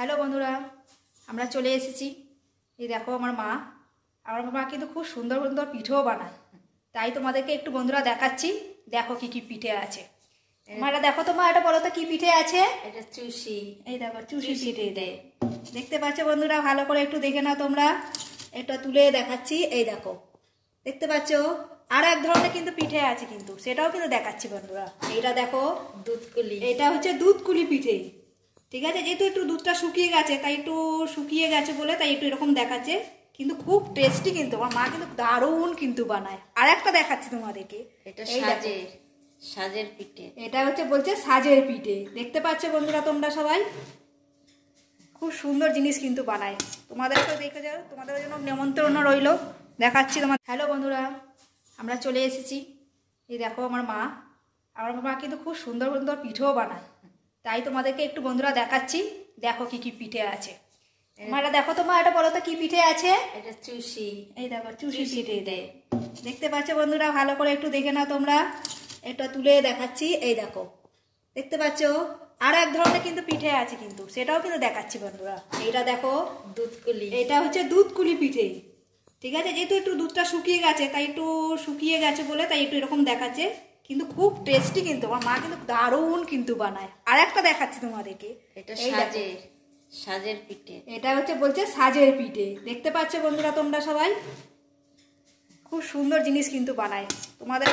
Hello বন্ধুরা, আমরা চলে এসেছি। এই দেখো আমার মা কিন্তু খুব সুন্দর সুন্দর পিঠেও বানায়। তাই তোমাদেরকে একটু বন্ধুরা দেখাচ্ছি। দেখো কি কি পিঠে আছে। মারা দেখো তো মা, এটা বলো তো কি পিঠে আছে। এটা চুষি। এই দেখো চুষি পিঠে দেয়। দেখতে পাচ্ছ বন্ধুরা, ভালো করে একটু দেখে নাও তোমরা। এটা তুলে দেখাচ্ছি। এই দেখো, দেখতে পাচ্ছ আর এক ধরনের কিন্তু পিঠে আছে, কিন্তু সেটাও কিন্তু দেখাচ্ছি বন্ধুরা। এইটা দেখো দুধকুলি। এটা হচ্ছে দুধকুলি পিঠে। ঠিক আছে, যেহেতু একটু দুধটা শুকিয়ে গেছে তাই একটু শুকিয়ে গেছে বলে তাই একটু এরকম দেখাচ্ছে, কিন্তু খুব টেস্টি। কিন্তু আমার মা কিন্তু দারুণ কিন্তু বানায়। আর একটা দেখাচ্ছি তোমাদেরকে। এটা সাজের পিঠে। এটা হচ্ছে বলছে সাজের পিঠে। দেখতে পাচ্ছ বন্ধুরা তোমরা সবাই, খুব সুন্দর জিনিস কিন্তু বানায়। তোমাদেরকে দেখে যাও, তোমাদের জন্য নিমন্ত্রণ রইল। দেখাচ্ছি তোমার। হ্যালো বন্ধুরা, আমরা চলে এসেছি। এই দেখো আমার মা কিন্তু খুব সুন্দর সুন্দর পিঠেও বানায়। তাই তোমাদেরকে একটু বন্ধুরা দেখাচ্ছি। দেখো কি কি পিঠে আছে। মারা দেখো তো মা, এটা বলো তো কি পিঠে আছে। এটা চুষি। এই দেখো চুষি পিঠে দেয়। দেখতে পাচ্ছ বন্ধুরা, ভালো করে একটু দেখে নাও তোমরা। এটা তুলে দেখাচ্ছি। এই দেখো, দেখতে পাচ্ছ আর এক ধরনের কিন্তু পিঠে আছে, কিন্তু সেটাও কিন্তু দেখাচ্ছি বন্ধুরা। এইটা দেখো দুধকুলি। এটা হচ্ছে দুধকুলি পিঠে। ঠিক আছে, যেহেতু একটু দুধটা শুকিয়ে গেছে তাই একটু শুকিয়ে গেছে বলে তাই একটু এরকম দেখাচ্ছে, কিন্তু খুব টেস্টি। কিন্তু আমার মা কিন্তু দারুণ কিন্তু বানায়। আর একটা দেখাচ্ছি তোমাদেরকে। এটা সাজের পিঠে। এটা হচ্ছে বলছে সাজের পিঠে। দেখতে পাচ্ছ বন্ধুরা তোমরা সবাই, খুব সুন্দর জিনিস কিন্তু বানায়। তোমাদের